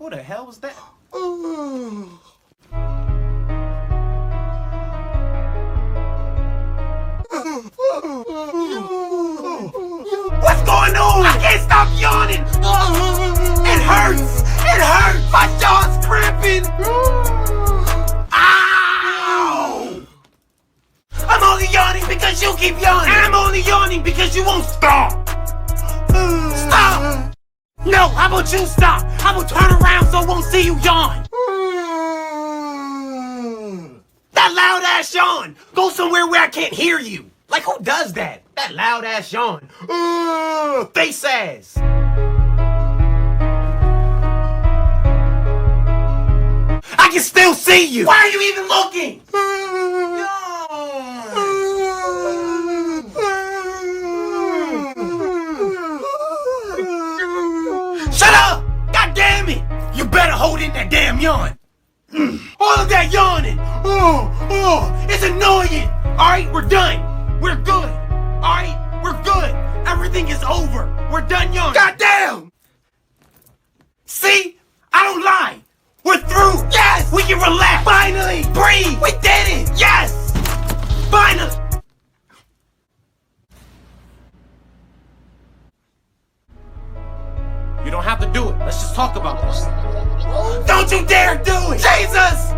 Who the hell was that? What's going on? I can't stop yawning. It hurts. It hurts. My jaw's cramping. Ow! I'm only yawning because you keep yawning. I'm only yawning because you won't stop. Stop! No, how about you stop? I will turn around so I won't see you yawn. That loud ass yawn. Go somewhere where I can't hear you. Like, who does that? That loud ass yawn. Face ass. I can still see you. Why are you even looking? Shut up! God damn it! You better hold in that damn yawn. All of that yawning. It's annoying. All right, we're done. We're good. All right, we're good. Everything is over. We're done yawning. God damn! See? I don't lie. We're through. Yes! We can relax. Finally! Breathe! We did it! Yes! Finally! You don't have to do it. Let's just talk about this. Don't you dare do it! Jesus!